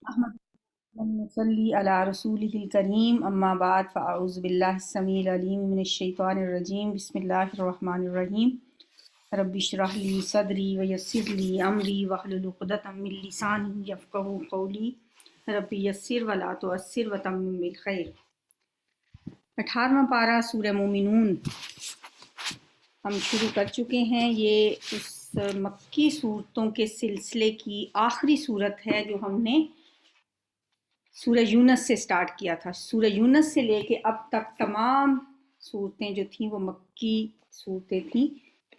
اللهم صل على رسوله الكريم اما بعد فاعوذ بالله السميع العليم من الشيطان الرجيم بسم الله الرحمن الرحيم رب اشرح لي صدري ويسر لي امري واحلل عقدة من لساني يفقهوا قولي رب يسر ولا تعسر وتمم بالخير۔ 18واں پارہ سورہ مومنون ہم شروع کر چکے ہیں۔ یہ اس مکی صورتوں کے سلسلے کی آخری صورت ہے جو ہم نے سورہ یونس سے سٹارٹ کیا تھا۔ سورہ یونس سے لے کے اب تک تمام صورتیں جو تھیں وہ مکی صورتیں تھیں،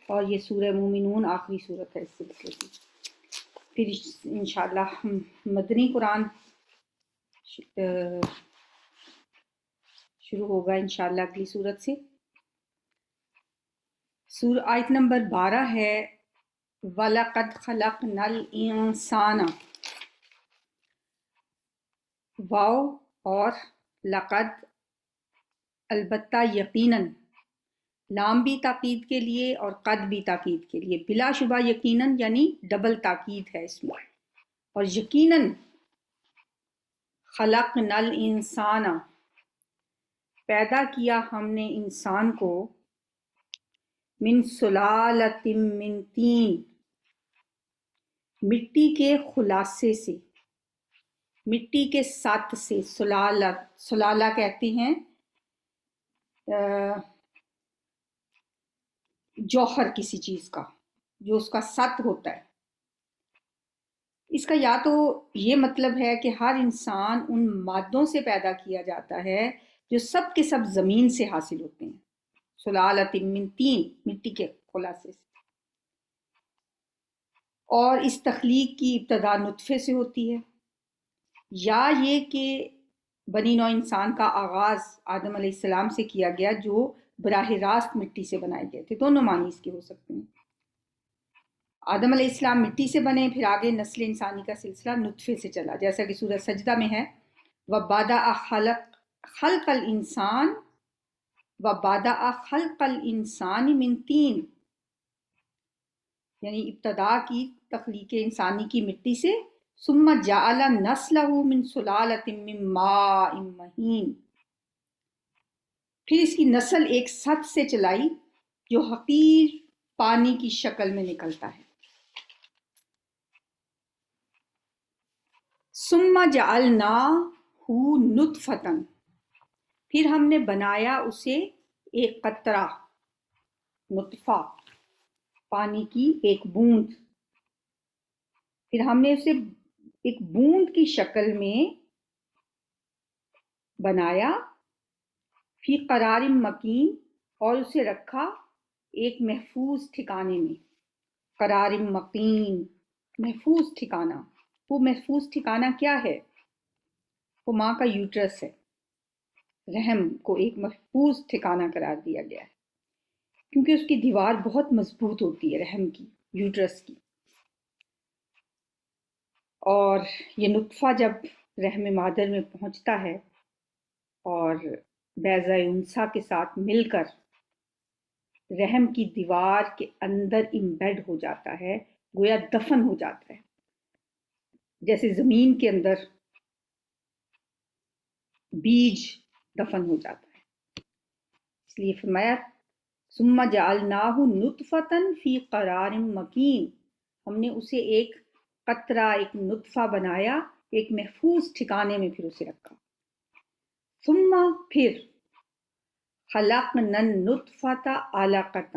اور یہ سورہ مومنون آخری صورت ہے اس سلسلے کی۔ پھر انشاءاللہ ہم مدنی قرآن شروع ہوگا انشاءاللہ اگلی صورت سے۔ آیت نمبر 12 ہے وَلَقَدْ خَلَقْنَا الْإِنسَانَ، واو اور لقد، البتہ یقیناً، لام بھی تاکید کے لیے اور قد بھی تاکید کے لیے، بلا شبہ یقیناً یعنی ڈبل تاکید ہے اس میں، اور یقیناً خلقنا الانسان، پیدا کیا ہم نے انسان کو، من سلالۃ من طین، مٹی کے خلاصے سے، مٹی کے سات سے۔ سلالہ کہتے ہیں جوہر کسی چیز کا جو اس کا سط ہوتا ہے۔ اس کا یا تو یہ مطلب ہے کہ ہر انسان ان مادوں سے پیدا کیا جاتا ہے جو سب کے سب زمین سے حاصل ہوتے ہیں، سلالۃ من طین، مٹی کے خلاصے سے، اور اس تخلیق کی ابتدا نطفے سے ہوتی ہے، یا یہ کہ بنی نوع انسان کا آغاز آدم علیہ السلام سے کیا گیا جو براہ راست مٹی سے بنائے گئے تھے۔ دونوں معنی اس کے ہو سکتے ہیں۔ آدم علیہ السلام مٹی سے بنے، پھر آگے نسل انسانی کا سلسلہ نطفے سے چلا، جیسا کہ سورہ سجدہ میں ہے وَبَدَأَ خَلْقَ الْإِنسان وَبَدَأَ خَلْقَ الْإِنسَانِ مِنْ طِین، یعنی ابتدا کی تخلیق انسانی کی مٹی سے، ثم جعل نسلہ من سلالۃ من ماء مہین، پھر اس کی نسل ایک سط سے چلائی جو حقیر پانی کی شکل میں نکلتا ہے۔ ثم جعلناہ نطفۃ، پھر ہم نے بنایا اسے ایک قطرہ، نطفہ، پانی کی ایک بوند، پھر ہم نے اسے ایک بوند کی شکل میں بنایا، فی قرار مکین، اور اسے رکھا ایک محفوظ ٹھکانے میں۔ قرار مکین، محفوظ ٹھکانہ۔ وہ محفوظ ٹھکانہ کیا ہے؟ وہ ماں کا یوٹرس ہے، رحم کو ایک محفوظ ٹھکانہ قرار دیا گیا ہے، کیونکہ اس کی دیوار بہت مضبوط ہوتی ہے رحم کی، یوٹرس کی۔ اور یہ نطفہ جب رحم مادر میں پہنچتا ہے اور بیضہ انثیٰ کے ساتھ مل کر رحم کی دیوار کے اندر امبیڈ ہو جاتا ہے، گویا دفن ہو جاتا ہے، جیسے زمین کے اندر بیج دفن ہو جاتا ہے۔ اس لیے فرمایا ثم جعلناہ نطفۃ فی قرار مکین، ہم نے اسے ایک قطرہ، ایک نطفہ بنایا، ایک محفوظ ٹھکانے میں پھر اسے رکھا۔ ثم، پھر، خلقنا النطفۃ علقۃ،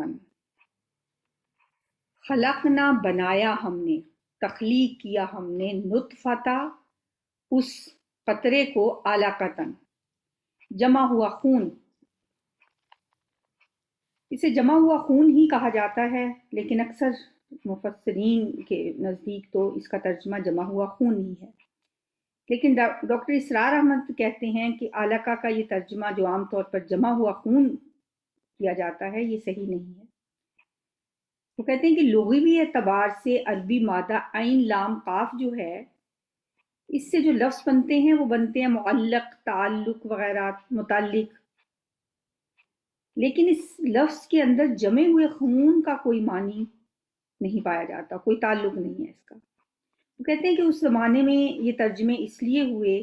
خلقنا بنایا ہم نے، تخلیق کیا ہم نے، نطفۃ اس قطرے کو، علقۃ جمع ہوا خون، اسے جمع ہوا خون ہی کہا جاتا ہے، لیکن اکثر مفسرین کے نزدیک تو اس کا ترجمہ جمع ہوا خون ہی ہے، لیکن ڈاکٹر اسرار احمد کہتے ہیں کہ علقہ کا یہ ترجمہ جو عام طور پر جمع ہوا خون کیا جاتا ہے یہ صحیح نہیں ہے۔ وہ کہتے ہیں کہ لغوی اعتبار سے عربی مادہ عین لام قاف جو ہے، اس سے جو لفظ بنتے ہیں وہ بنتے ہیں معلق، تعلق وغیرہ، متعلق، لیکن اس لفظ کے اندر جمے ہوئے خون کا کوئی معنی نہیں پایا جاتا، کوئی تعلق نہیں ہے اس کا۔ وہ کہتے ہیں کہ اس زمانے میں یہ ترجمے اس لیے ہوئے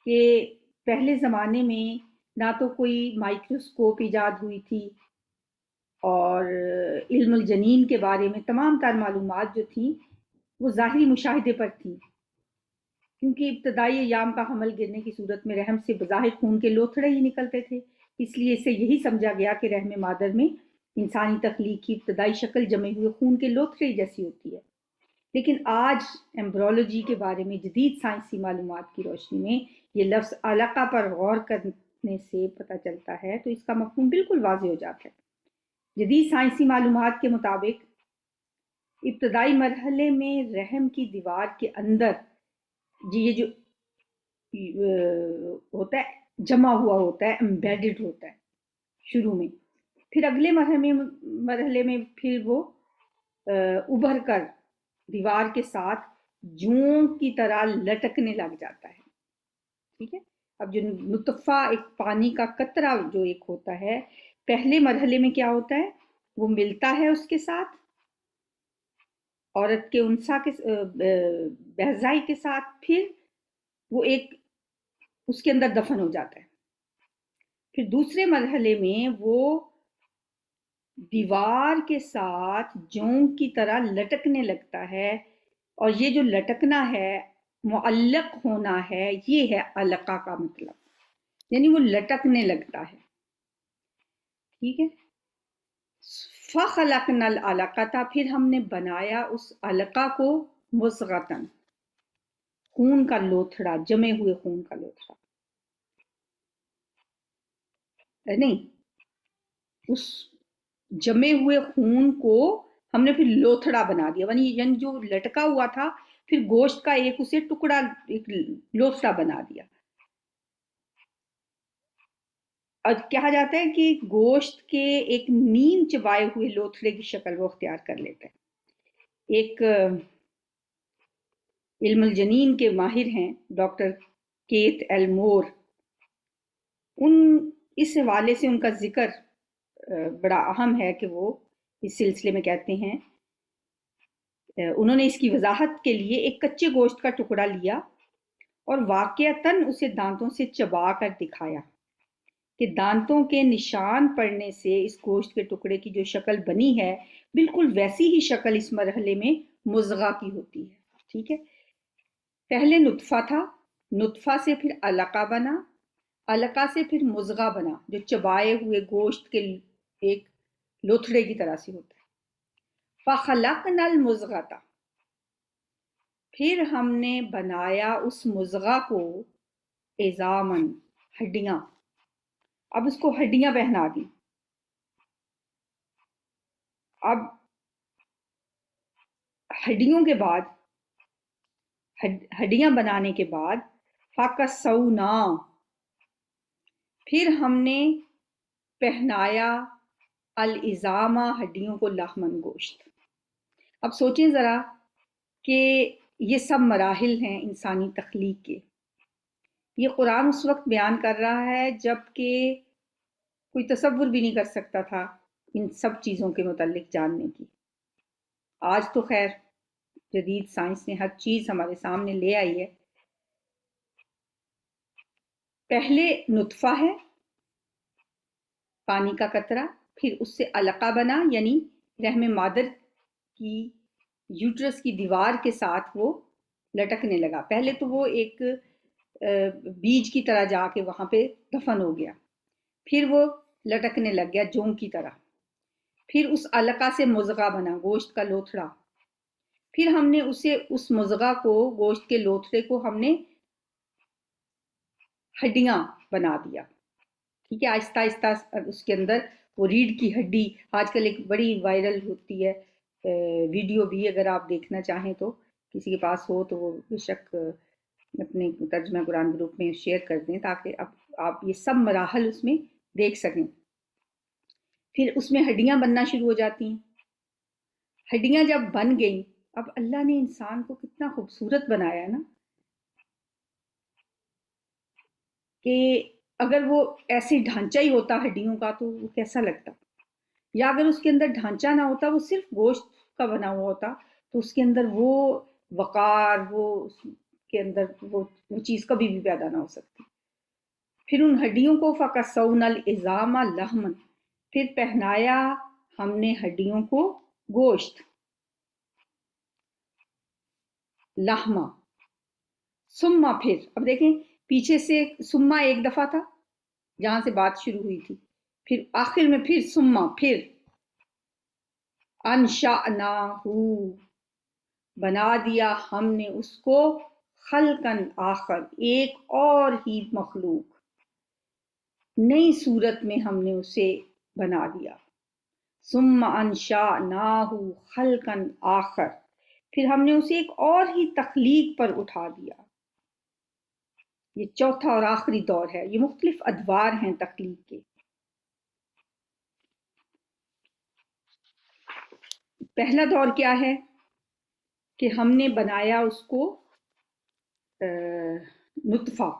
کہ پہلے زمانے میں نہ تو کوئی مائکروسکوپ ایجاد ہوئی تھی، اور علم الجنین کے بارے میں تمام تر معلومات جو تھیں وہ ظاہری مشاہدے پر تھیں، کیونکہ ابتدائی ایام کا حمل گرنے کی صورت میں رحم سے بظاہر خون کے لوتھڑے ہی نکلتے تھے، اس لیے اسے یہی سمجھا گیا کہ رحم مادر میں انسانی تخلیق کی ابتدائی شکل جمے ہوئے خون کے لوتھڑے جیسی ہوتی ہے۔ لیکن آج ایمبرولوجی کے بارے میں جدید سائنسی معلومات کی روشنی میں یہ لفظ علقہ پر غور کرنے سے پتہ چلتا ہے تو اس کا مفہوم بالکل واضح ہو جاتا ہے۔ جدید سائنسی معلومات کے مطابق ابتدائی مرحلے میں رحم کی دیوار کے اندر یہ جو ہوتا ہے جمع ہوا ہوتا ہے، امبیڈڈ ہوتا ہے شروع میں، پھر اگلے مرحلے میں پھر وہ ابھر کر دیوار کے ساتھ جوں کی طرح لٹکنے لگ جاتا ہے، ٹھیک ہے۔ اب جو نطفہ ایک پانی کا قطرہ جو ایک ہوتا ہے، پہلے مرحلے میں کیا ہوتا ہے، وہ ملتا ہے اس کے ساتھ عورت کے انسا کے بہزائی کے ساتھ، پھر وہ ایک اس کے اندر دفن ہو جاتا ہے، پھر دوسرے مرحلے میں وہ دیوار کے ساتھ جوں کی طرح لٹکنے لگتا ہے، اور یہ جو لٹکنا ہے، معلق ہونا ہے، یہ ہے علقہ کا مطلب، یعنی وہ لٹکنے لگتا ہے، ٹھیک ہے۔ فَخَلَقْنَا الْعَلَقَةَ، پھر ہم نے بنایا اس علقہ کو مُضْغَةً، خون کا لوتھڑا، جمے ہوئے خون کا لوتھڑا، نہیں، اس جمے ہوئے خون کو ہم نے پھر لوتھڑا بنا دیا، یعنی جو لٹکا ہوا تھا پھر گوشت کا ایک اسے ٹکڑا، ایک لوتھڑا بنا دیا، اور کہا جاتا ہے کہ گوشت کے ایک نیم چبائے ہوئے لوتھڑے کی شکل وہ اختیار کر لیتا ہے۔ ایک علم الجنین کے ماہر ہیں ڈاکٹر کیتھ ایل مور، اس حوالے سے ان کا ذکر بڑا اہم ہے کہ وہ اس سلسلے میں کہتے ہیں، انہوں نے اس کی وضاحت کے لیے ایک کچے گوشت کا ٹکڑا لیا اور واقعتاً اسے دانتوں سے چبا کر دکھایا کہ دانتوں کے نشان پڑنے سے اس گوشت کے ٹکڑے کی جو شکل بنی ہے بالکل ویسی ہی شکل اس مرحلے میں مضغہ کی ہوتی ہے، ٹھیک ہے۔ پہلے نطفہ تھا، نطفہ سے پھر علقہ بنا، علقہ سے پھر مضغہ بنا جو چبائے ہوئے گوشت کے ایک لوتھڑے کی طرح سے ہوتا ہے۔ فَخَلَقْنَا الْمُضْغَةَ، پھر ہم نے بنایا اس مضغہ کو عظاماً، ہڈیاں، اب اس کو ہڈیاں پہنا دی، اب ہڈیوں کے بعد، ہڈیاں بنانے کے بعد فَكَسَوْنَا، پھر ہم نے پہنایا العظام، ہڈیوں کو، لحمن، گوشت۔ اب سوچیں ذرا کہ یہ سب مراحل ہیں انسانی تخلیق کے، یہ قرآن اس وقت بیان کر رہا ہے جب کہ کوئی تصور بھی نہیں کر سکتا تھا ان سب چیزوں کے متعلق جاننے کی۔ آج تو خیر جدید سائنس نے ہر چیز ہمارے سامنے لے آئی ہے۔ پہلے نطفہ ہے، پانی کا قطرہ، پھر اس سے علقہ بنا، یعنی رحم مادر کی یوٹرس کی دیوار کے ساتھ وہ لٹکنے لگا۔ پہلے تو وہ ایک بیج کی طرح جا کے وہاں پہ دفن ہو گیا، پھر وہ لٹکنے لگ گیا جوں کی طرح، پھر اس علقہ سے مضغہ بنا، گوشت کا لوتھڑا، پھر ہم نے اس مضغہ کو، گوشت کے لوتھڑے کو ہم نے ہڈیاں بنا دیا، ٹھیک ہے۔ آہستہ آہستہ اس کے اندر وہ ریڑھ کی ہڈی، آج کل ایک بڑی وائرل ہوتی ہے ویڈیو بھی، اگر آپ دیکھنا چاہیں تو کسی کے پاس ہو تو وہ بے شک اپنے ترجمہ قرآن گروپ میں شیئر کر دیں تاکہ اب آپ یہ سب مراحل اس میں دیکھ سکیں۔ پھر اس میں ہڈیاں بننا شروع ہو جاتی ہیں، ہڈیاں جب بن گئیں، اب اللہ نے انسان کو کتنا خوبصورت بنایا ہے نا، کہ اگر وہ ایسے ڈھانچہ ہی ہوتا ہڈیوں کا تو وہ کیسا لگتا، یا اگر اس کے اندر ڈھانچہ نہ ہوتا، وہ صرف گوشت کا بنا ہوا ہوتا، تو اس کے اندر وہ وقار، وہ اس کے اندر وہ چیز کبھی بھی پیدا نہ ہو سکتی۔ پھر ان ہڈیوں کو فَكَسَوْنَا الْعِظَامَ لَحْمًا، پھر پہنایا ہم نے ہڈیوں کو گوشت، لحمہ، ثم، پھر اب دیکھیں پیچھے سے ثم ایک دفعہ تھا جہاں سے بات شروع ہوئی تھی، پھر آخر میں پھر ثم، پھر انشأناہ، بنا دیا ہم نے اس کو خلقن آخر، ایک اور ہی مخلوق، نئی صورت میں ہم نے اسے بنا دیا۔ ثم انشأناہ خلقا آخر، پھر ہم نے اسے ایک اور ہی تخلیق پر اٹھا دیا۔ یہ چوتھا اور آخری دور ہے، یہ مختلف ادوار ہیں تخلیق کے۔ پہلا دور کیا ہے کہ ہم نے بنایا اس کو نطفہ،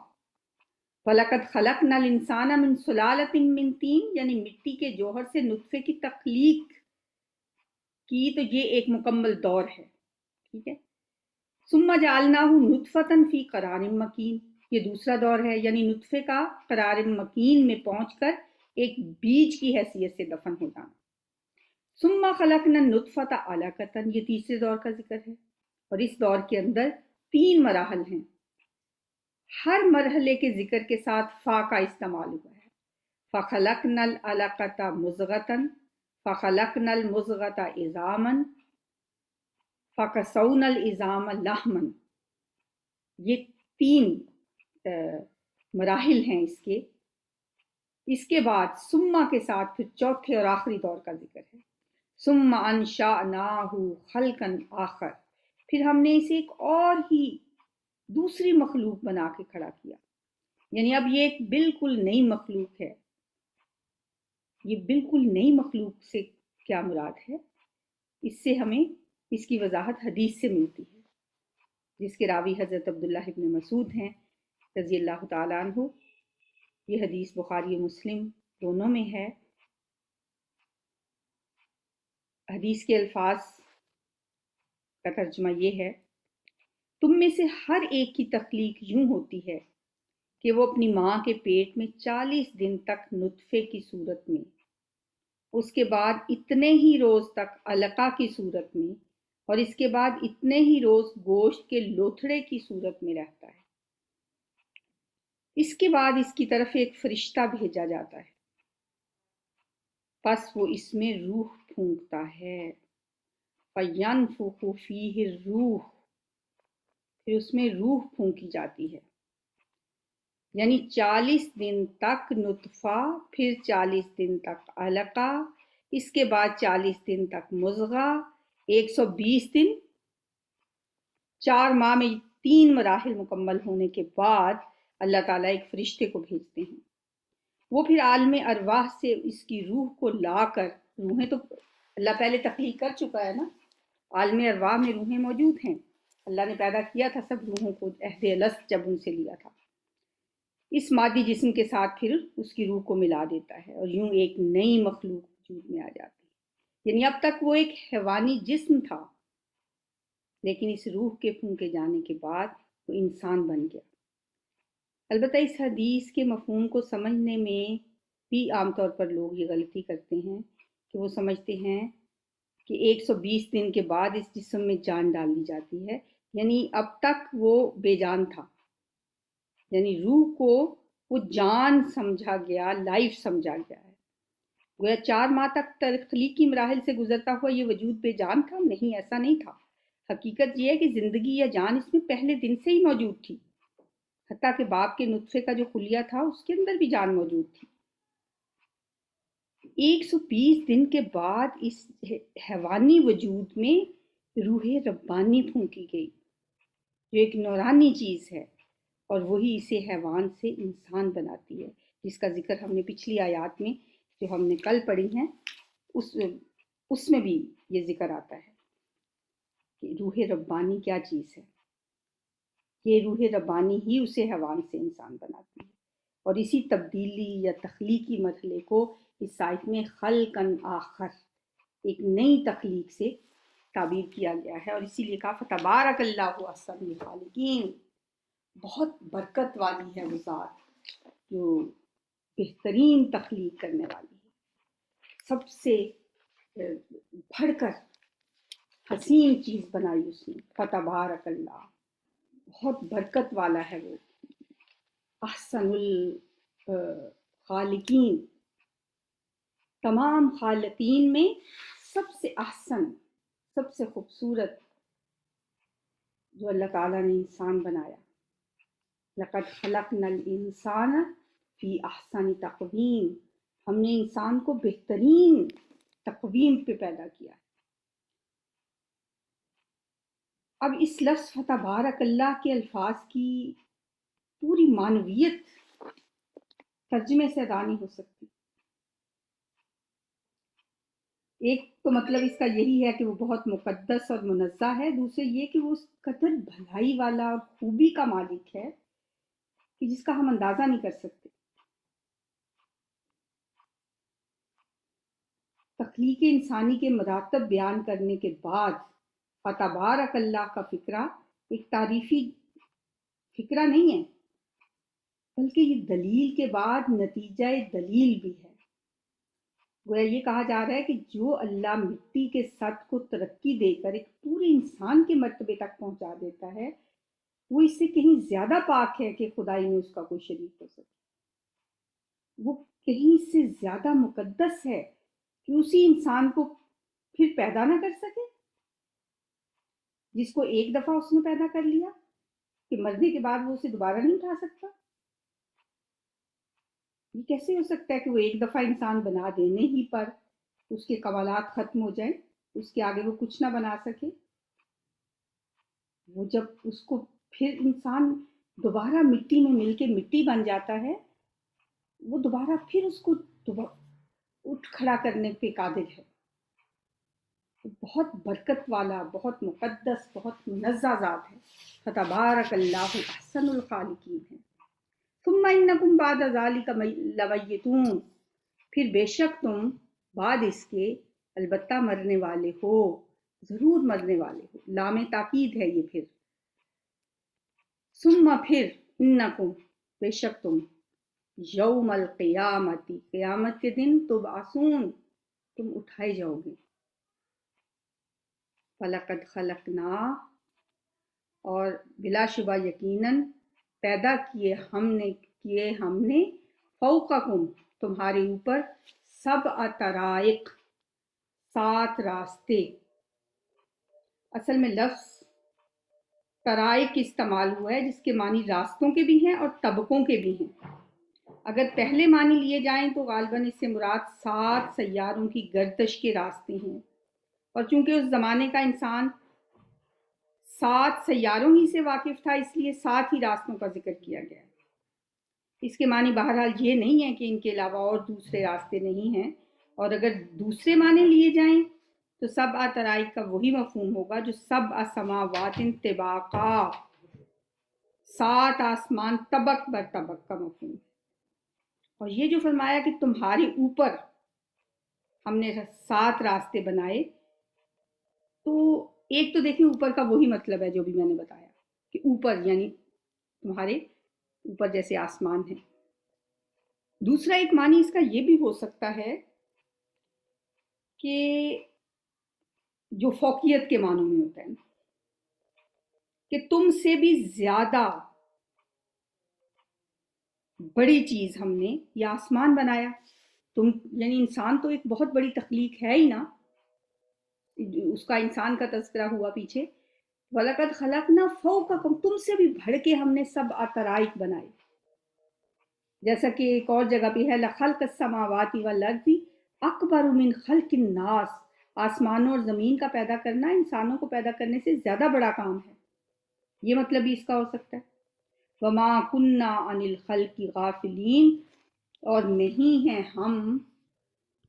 فَلَقَدْ خَلَقْنَا الْإِنسَانَ مِنْ سُلَالَةٍ مِّن طِین، یعنی مٹی کے جوہر سے نطفے کی تخلیق کی، تو یہ ایک مکمل دور ہے، ٹھیک ہے۔ ثم جعلناہ نطفۃ فی قرار مکین، یہ دوسرا دور ہے، یعنی نطفے کا قرار مکین میں پہنچ کر ایک بیج کی حیثیت سے دفن ہو جانا۔ ثم خلقنا النطفۃ علقۃ، یہ تیسرے دور کا ذکر ہے، اور اس دور کے اندر 3 مراحل ہیں، ہر مرحلے کے ذکر کے ساتھ فا کا استعمال ہوا ہے۔ فخلقنا العلقۃ مضغۃ، فخلقنا المضغۃ عظاما، فکسونا العظام لحما، یہ 3 مراحل ہیں اس کے بعد ثم کے ساتھ پھر چوتھے اور آخری دور کا ذکر ہے۔ ثم انشأناہ خلقا آخر، پھر ہم نے اسے ایک اور ہی دوسری مخلوق بنا کے کھڑا کیا، یعنی اب یہ ایک بالکل نئی مخلوق ہے۔ یہ بالکل نئی مخلوق سے کیا مراد ہے، اس سے ہمیں اس کی وضاحت حدیث سے ملتی ہے، جس کے راوی حضرت عبداللہ ابن مسعود ہیں رضی اللہ تعالیٰ عنہ۔ یہ حدیث بخاری و مسلم دونوں میں ہے۔ حدیث کے الفاظ کا ترجمہ یہ ہے: تم میں سے ہر ایک کی تخلیق یوں ہوتی ہے کہ وہ اپنی ماں کے پیٹ میں 40 دن تک نطفے کی صورت میں، اس کے بعد اتنے ہی روز تک علقہ کی صورت میں، اور اس کے بعد اتنے ہی روز گوشت کے لوتھڑے کی صورت میں رہتا ہے۔ اس کے بعد اس کی طرف ایک فرشتہ بھیجا جاتا ہے، پس وہ اس میں روح پھونکتا ہے، فَيَنفُخُ فِيهِ الرُّوحُ، پھر اس میں روح پھونکی جاتی ہے، یعنی 40 دن تک نطفہ، پھر 40 دن تک علقہ، اس کے بعد 40 دن تک مضغہ، 120 دن، 4 ماہ میں 3 مراحل مکمل ہونے کے بعد اللہ تعالیٰ ایک فرشتے کو بھیجتے ہیں۔ وہ پھر عالم ارواح سے اس کی روح کو لا کر، روحیں تو اللہ پہلے تخلیق کر چکا ہے نا، عالم ارواح میں روحیں موجود ہیں، اللہ نے پیدا کیا تھا سب روحوں کو عہد الست جب ان سے لیا تھا، اس مادی جسم کے ساتھ پھر اس کی روح کو ملا دیتا ہے، اور یوں ایک نئی مخلوق وجود میں آ جاتی ہے۔ یعنی اب تک وہ ایک حیوانی جسم تھا، لیکن اس روح کے پھونکے جانے کے بعد وہ انسان بن گیا۔ البتہ اس حدیث کے مفہوم کو سمجھنے میں بھی عام طور پر لوگ یہ غلطی کرتے ہیں کہ وہ سمجھتے ہیں کہ 120 دن کے بعد اس جسم میں جان ڈال دی جاتی ہے، یعنی اب تک وہ بے جان تھا، یعنی روح کو وہ جان سمجھا گیا، لائف سمجھا گیا ہے، گویا 4 ماہ تک تخلیقی مراحل سے گزرتا ہوا یہ وجود بے جان تھا۔ نہیں، ایسا نہیں تھا۔ حقیقت یہ ہے کہ زندگی یا جان اس میں پہلے دن سے ہی موجود تھی، حتیٰ کہ باپ کے نطفے کا جو خلیہ تھا اس کے اندر بھی جان موجود تھی۔ 120 دن کے بعد اس حیوانی وجود میں روح ربانی پھونکی گئی، جو ایک نورانی چیز ہے، اور وہی اسے حیوان سے انسان بناتی ہے، جس کا ذکر ہم نے پچھلی آیات میں جو ہم نے کل پڑھی ہیں اس میں بھی یہ ذکر آتا ہے کہ روح ربانی کیا چیز ہے۔ یہ روح ربانی ہی اسے حیوان سے انسان بناتی ہے، اور اسی تبدیلی یا تخلیقی مرحلے کو اس آیت میں خلقاً آخر، ایک نئی تخلیق سے تعبیر کیا گیا ہے، اور اسی لیے کہا فتبارک اللہ احسن الخالقین، بہت برکت والی ہے وہ ذات جو بہترین تخلیق کرنے والی ہے، سب سے بڑھ کر حسین چیز بنائی اس نے، فتبارک اللہ، بہت برکت والا ہے وہ، احسن الخالقین، تمام خالقین میں سب سے احسن، سب سے خوبصورت جو اللہ تعالیٰ نے انسان بنایا، لقد خلقنا الانسان فی احسن تقویم، ہم نے انسان کو بہترین تقویم پہ پیدا کیا۔ اب اس لفظ فتبارک اللہ کے الفاظ کی پوری معنویت ترجمے سے ادا نہیں ہو سکتی۔ ایک تو مطلب اس کا یہی ہے کہ وہ بہت مقدس اور منزہ ہے، دوسرے یہ کہ وہ اس قدر بھلائی والا اور خوبی کا مالک ہے کہ جس کا ہم اندازہ نہیں کر سکتے۔ تخلیق انسانی کے مراتب بیان کرنے کے بعد فتبارک اللہ کا فقرہ ایک تعریفی فقرہ نہیں ہے، بلکہ یہ دلیل کے بعد نتیجہ دلیل بھی ہے۔ گویا یہ کہا جا رہا ہے کہ جو اللہ مٹی کے سطح کو ترقی دے کر ایک پورے انسان کے مرتبے تک پہنچا دیتا ہے، وہ اس سے کہیں زیادہ پاک ہے کہ خدائی میں اس کا کوئی شریک ہو سکے، وہ کہیں سے زیادہ مقدس ہے کہ اسی انسان کو پھر پیدا نہ کر سکے، جس کو ایک دفعہ اس نے پیدا کر لیا کہ مرنے کے بعد وہ اسے دوبارہ نہیں اٹھا سکتا۔ یہ کیسے ہو سکتا ہے کہ وہ ایک دفعہ انسان بنا دینے ہی پر اس کے کمالات ختم ہو جائیں، اس کے آگے وہ کچھ نہ بنا سکے؟ وہ جب اس کو پھر انسان دوبارہ مٹی میں مل کے مٹی بن جاتا ہے، وہ دوبارہ پھر اس کو اٹھ کھڑا کرنے پہ قادر ہے۔ بہت برکت والا، بہت مقدس، بہت منزہ ذات ہے، فتبارک اللہ احسن الخالقین ہے۔ ثم انکم بعد ذلک لمیتون، پھر بے شک تم بعد اس کے البتہ مرنے والے ہو، ضرور مرنے والے ہو، لام تاکید ہے یہ پھر۔ ثم پھر انکم بے شک تم یوم القیامت، قیامت کے دن تبعثون، تم اٹھائے جاؤ گے۔ فلقد خلقنا، اور بلا شبہ یقیناً پیدا کیے ہم نے فوقکم، تمہارے اوپر، سبع طرائق، 7 راستے۔ اصل میں لفظ طرائق استعمال ہوا ہے جس کے معنی راستوں کے بھی ہیں اور طبقوں کے بھی ہیں۔ اگر پہلے معنی لیے جائیں تو غالباً اس سے مراد 7 سیاروں کی گردش کے راستے ہیں، اور چونکہ اس زمانے کا انسان 7 سیاروں ہی سے واقف تھا، اس لیے 7 ہی راستوں کا ذکر کیا گیا۔ اس کے معنی بہرحال یہ نہیں ہے کہ ان کے علاوہ اور دوسرے راستے نہیں ہیں، اور اگر دوسرے معنی لیے جائیں تو سبع طرائق کا وہی مفہوم ہوگا جو سبع سماوات طباقا، 7 آسمان طبق بر طبق کا مفہوم ہے۔ اور یہ جو فرمایا کہ تمہارے اوپر ہم نے 7 راستے بنائے، تو ایک تو دیکھیں اوپر کا وہی مطلب ہے جو بھی میں نے بتایا کہ اوپر یعنی تمہارے اوپر جیسے آسمان ہے۔ دوسرا ایک معنی اس کا یہ بھی ہو سکتا ہے کہ جو فوقیت کے معنوں میں ہوتا ہے کہ تم سے بھی زیادہ بڑی چیز ہم نے یہ آسمان بنایا۔ تم یعنی انسان تو ایک بہت بڑی تخلیق ہے ہی نا، اس کا انسان کا تذکرہ ہوا پیچھے، وَلَقَدْ خَلَقْنَا فَوْقَكُمْ، تم سے بھی بڑھ کے ہم نے سبع طرائق بنائے۔ جیسا کہ ایک اور جگہ پہ ہے لَخَلْقَ السَّمَاوَاتِ وَالْأَرْضِ أَكْبَرُ مِنْ خَلْقِ النَّاسِ، آسمانوں اور زمین کا پیدا کرنا انسانوں کو پیدا کرنے سے زیادہ بڑا کام ہے، یہ مطلب بھی اس کا ہو سکتا ہے۔ وَمَا كُنَّا عَنِ الْخَلْقِ غَافِلِينَ، اور نہیں ہیں ہم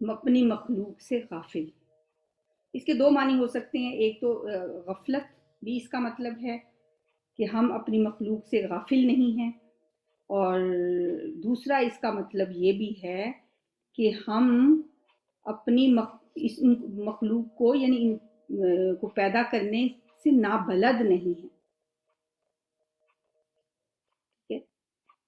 اپنی مخلوق سے غافل۔ اس کے 2 معنی ہو سکتے ہیں، ایک تو غفلت بھی اس کا مطلب ہے کہ ہم اپنی مخلوق سے غافل نہیں ہیں، اور دوسرا اس کا مطلب یہ بھی ہے کہ ہم اپنی اس مخلوق کو یعنی کو پیدا کرنے سے نابلد نہیں ہے.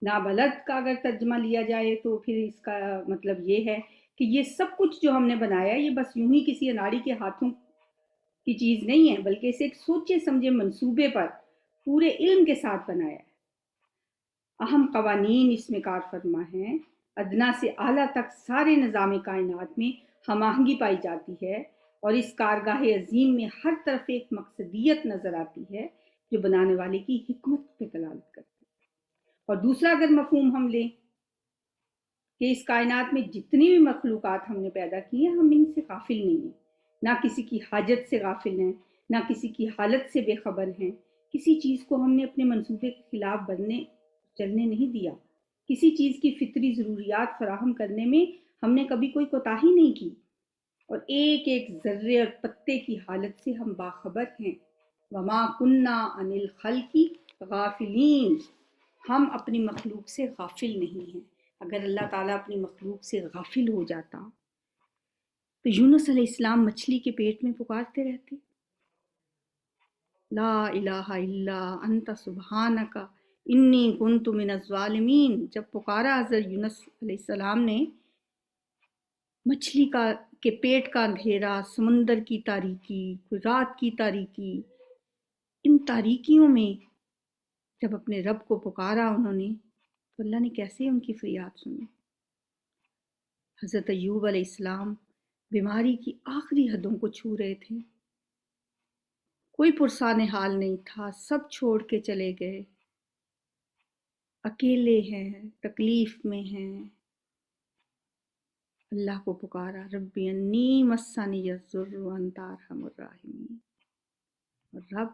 نابلد کا اگر ترجمہ لیا جائے تو پھر اس کا مطلب یہ ہے کہ یہ سب کچھ جو ہم نے بنایا یہ بس یوں ہی کسی اناڑی کے ہاتھوں کی چیز نہیں ہے، بلکہ اسے ایک سوچے سمجھے منصوبے پر پورے علم کے ساتھ بنایا ہے. اہم قوانین اس میں کار فرما ہیں. ادنا سے اعلیٰ تک سارے نظام کائنات میں ہم آہنگی پائی جاتی ہے، اور اس کارگاہ عظیم میں ہر طرف ایک مقصدیت نظر آتی ہے جو بنانے والے کی حکمت پہ دلالت کرتی ہے. اور دوسرا اگر مفہوم ہم لیں کہ اس کائنات میں جتنی بھی مخلوقات ہم نے پیدا کی ہیں ہم ان سے غافل نہیں ہیں، نہ کسی کی حاجت سے غافل ہیں، نہ کسی کی حالت سے بے خبر ہیں. کسی چیز کو ہم نے اپنے منصوبے کے خلاف بننے چلنے نہیں دیا. کسی چیز کی فطری ضروریات فراہم کرنے میں ہم نے کبھی کوئی کوتاہی نہیں کی، اور ایک ایک ذرے اور پتے کی حالت سے ہم باخبر ہیں. وما کننا عن الخلق غافلین، ہم اپنی مخلوق سے غافل نہیں ہیں. اگر اللہ تعالیٰ اپنی مخلوق سے غافل ہو جاتا تو یونس علیہ السلام مچھلی کے پیٹ میں پکارتے رہتے، لا الہ الا انت سبحانک انی کنت من الظالمین. جب پکارا حضرت یونس علیہ السلام نے، مچھلی کے پیٹ کا اندھیرا، سمندر کی تاریکی، رات کی تاریکی، ان تاریکیوں میں جب اپنے رب کو پکارا انہوں نے تو اللہ نے کیسے ان کی فریاد سنی. حضرت ایوب علیہ السلام بیماری کی آخری حدوں کو چھو رہے تھے، کوئی پرسان حال نہیں تھا، سب چھوڑ کے چلے گئے، اکیلے ہیں، تکلیف میں ہیں. اللہ کو پکارا، ربی انی مسنی الضر وانت ارحم الراحمین. اور رب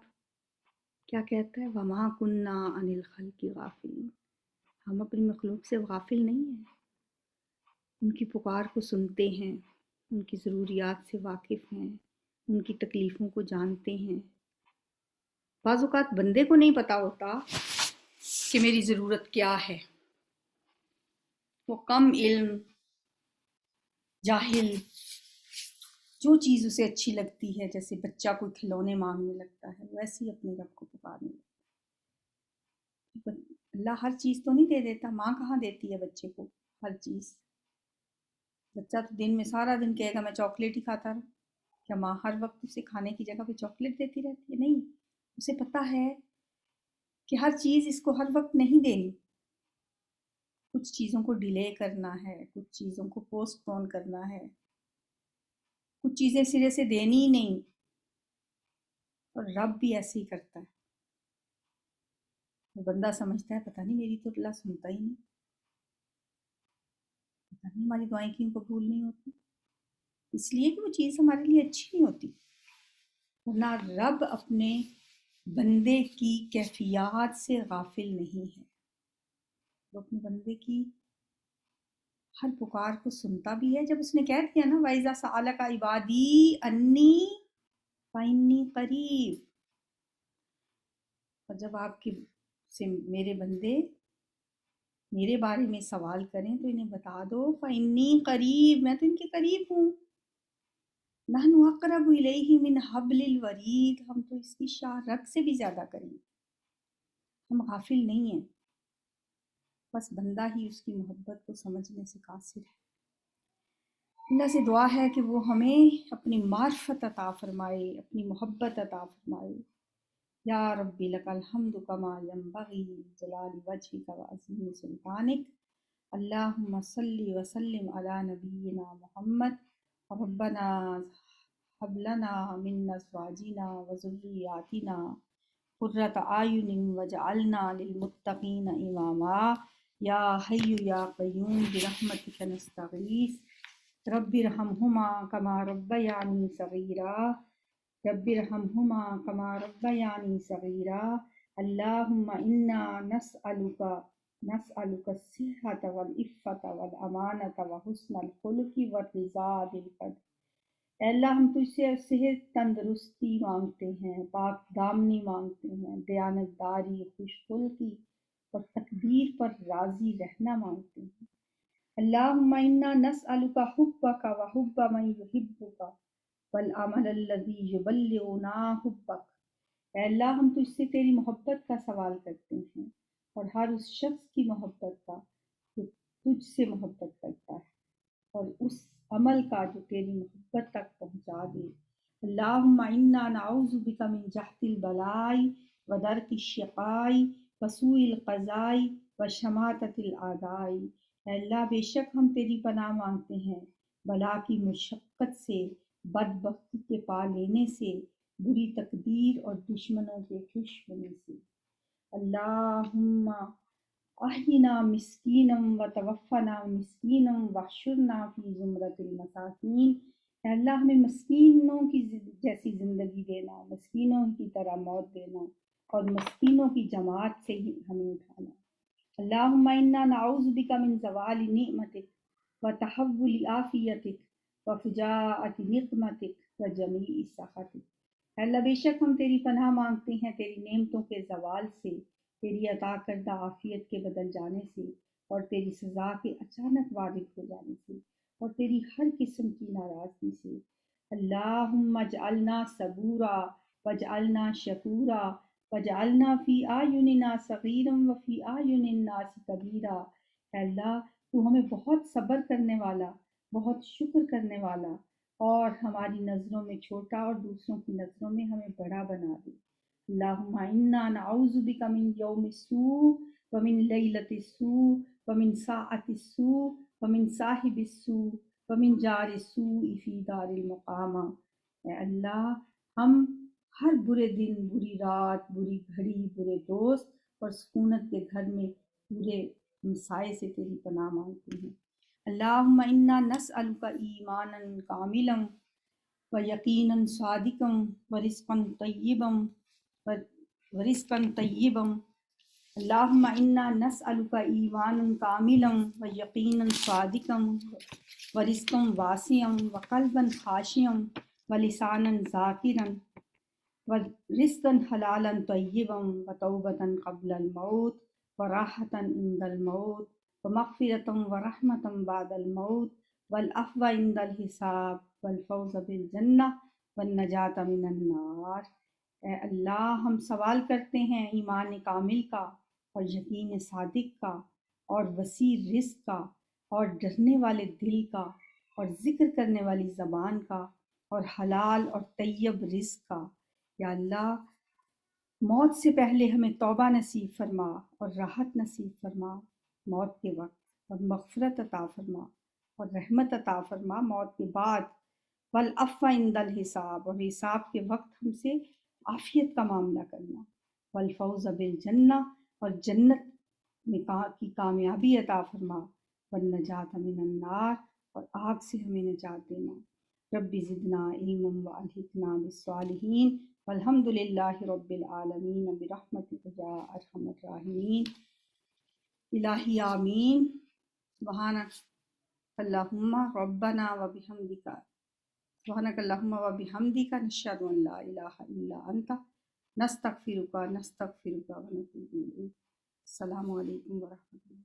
کیا کہتا ہے؟ وما کننا عن الخلق غافلین، ہم اپنی مخلوق سے غافل نہیں ہیں، ان کی پکار کو سنتے ہیں، ان کی ضروریات سے واقف ہیں، ان کی تکلیفوں کو جانتے ہیں. بعض اوقات بندے کو نہیں پتا ہوتا کہ میری ضرورت کیا ہے. وہ کم علم، جاہل، جو چیز اسے اچھی لگتی ہے، جیسے بچہ کوئی کھلونے مانگنے لگتا ہے، ویسے ہی اپنے رب کو پکارنے لگتا ہے. اللہ ہر چیز تو نہیں دے دیتا، ماں کہاں دیتی ہے بچے کو ہر چیز. بچہ تو دن میں سارا دن کہے گا میں چاکلیٹ ہی کھاتا رہوں. کیا ماں ہر وقت اسے کھانے کی جگہ پہ چاکلیٹ دیتی رہتی ہے؟ نہیں، اسے پتا ہے کہ ہر چیز اس کو ہر وقت نہیں دینی. کچھ چیزوں کو ڈیلے کرنا ہے، کچھ چیزوں کو پوسٹ پون کرنا ہے، کچھ چیزیں سرے سے دینی ہی نہیں. اور رب بھی ایسے ہی کرتا ہے. بندہ سمجھتا ہے پتہ نہیں میری تو اللہ سنتا ہی نہیں، پتہ نہیں ہماری دعائیں کیوں قبول نہیں ہوتی. اس لیے کہ وہ چیز ہمارے لیے اچھی نہیں ہوتی. ورنہ رب اپنے بندے کی کیفیات سے غافل نہیں ہے. وہ اپنے بندے کی ہر پکار کو سنتا بھی ہے. جب اس نے کہہ دیا نا وَإِذَا سَأَلَكَ عِبَادِي أَنِّي فَإِنِّي قَرِيبٌ، اور جب آپ کے سے میرے بندے میرے بارے میں سوال کریں تو انہیں بتا دو فَإِنِّي قَرِيب، میں تو ان کے قریب ہوں. نَحْنُ أَقْرَبُ إِلَيْهِ مِنْ حَبْلِ الْوَرِيدِ، ہم تو اس کی شاہ رگ سے بھی زیادہ قریب. ہم غافل نہیں ہیں، بس بندہ ہی اس کی محبت کو سمجھنے سے قاصر ہے. اللہ سے دعا ہے کہ وہ ہمیں اپنی معرفت عطا فرمائے، اپنی محبت عطا فرمائے. یا ربی لک الحمد کما ینبغی جلال وجہک وعظیم سلطانک. اللہم صلی وسلم علی نبینا محمد. ربنا ہب لنا من ازواجنا وذریاتنا قرۃ اعین واجعلنا للمتقین اماما. یا حی یا قیوم برحمتک نستغیث. رب ارحمہما کما ربیانی صغیرا، رب ارحمہما کما ربیانی صغیرا. اللہم انا نسألک الصحۃ والعفۃ والامانۃ وحسن الخلق والرضا بالقدر. اے اللہ ہم تجھ سے صحت، تندرستی مانگتے ہیں، پاک دامنی مانگتے ہیں، دیانت داری، خوش خلقی اور تقدیر پر راضی رہنا مانگتے ہیں. اللہم انا نسألک حبک وحب من یحبک والعمل الذی یبلغنا حبک، اے اللہ ہم تجھ سے تیری محبت کا سوال کرتے ہیں اور ہر اس شخص کی محبت کا جو تجھ سے محبت کرتا ہے، اور اس عمل کا جو تیری محبت تک پہنچا دے۔ اللہم انا نعوذ بک من جہد البلاء ودرک الشقاء وسوء القضاء وشماتۃ الاعداء، اے اللہ بے شک ہم تیری پناہ مانگتے ہیں بلا کی مشقت سے، بدبختی کے پا لینے سے، بری تقدیر اور دشمنوں کے خوش ہونے سے۔ اللہم احینا مسکینا وتوفنا مسکینا واحشرنا فی زمرۃ المساکین، اے اللہ ہمیں مسکینوں کی جیسی زندگی دینا، مسکینوں کی طرح موت دینا، اور مسکینوں کی جماعت سے ہی ہمیں اٹھانا۔ اللہم انا نعوذ بک من زوال نعمتک وتحول عافیتک وفجاءۃ نقمتک وجمیع سخطک، اے اللہ بے شک ہم تیری پناہ مانگتے ہیں تیری نعمتوں کے زوال سے، تیری عطا کردہ عافیت کے بدل جانے سے، اور تیری سزا کے اچانک وارد ہو جانے سے، اور تیری ہر قسم کی ناراضگی سے۔ اللہم اجعلنا صبورا واجعلنا شکورا واجعلنا فی اعیننا صغیرا وفی اعین الناس کبیرا، اے اللہ تو ہمیں بہت صبر کرنے والا، بہت شکر کرنے والا، اور ہماری نظروں میں چھوٹا اور دوسروں کی نظروں میں ہمیں بڑا بنا دے۔ اللہم انا نعوذ بک من یوم السوء ومن لیلۃ السوء ومن ساعۃ السوء ومن صاحب السوء ومن جار السوء فی دار المقامہ، اے اللہ ہم ہر برے دن، بری رات، بری گھڑی، برے دوست اور سکونت کے گھر میں برے مسائے سے تیری پناہ مانگتے ہیں۔ اللہم انا نسألک ایمانا کاملا ویقینا صادقا ورزقا طیبا، اللہم انا نسألک ایمانا کاملا ویقینا صادقا ورزقا واسعا وقلبا خاشعا ولسانا ذاکرا ورزقا حلالا طیبا وتوبة قبل الموت وراحة عند الموت ومغفرة ورحمة بعد الموت والعفو عند الحساب والفوز بالجنہ والنجاة من النار۔ اے اللہ ہم سوال کرتے ہیں ایمان کامل کا اور یقین صادق کا اور وسیع رزق کا اور ڈرنے والے دل کا اور ذکر کرنے والی زبان کا اور حلال اور طیب رزق کا۔ یا اللہ موت سے پہلے ہمیں توبہ نصیب فرما اور راحت نصیب فرما موت کے وقت، اور مغفرت عطا فرما اور رحمت عطا فرما موت کے بعد، والعفو عند الحساب، اور حساب کے وقت ہم سے عافیت کا معاملہ کرنا، والفوز بالجنہ، اور جنت میں کی کامیابی عطا فرما، والنجاة من النار، اور آگ سے ہمیں نجات دینا۔ رب زدنا علما والحقنا بالصالحین، والحمد للہ رب العالمین برحمتک یا ارحم الراحمین۔ الہی آمین۔ سبحانک اللہم ربنا وبحمدک، سبحانک اللہم وبحمدک، نشہد ان لا الہ الا انت، نستغفرک ونتوب الیک۔ السلام علیکم ورحمۃ اللہ۔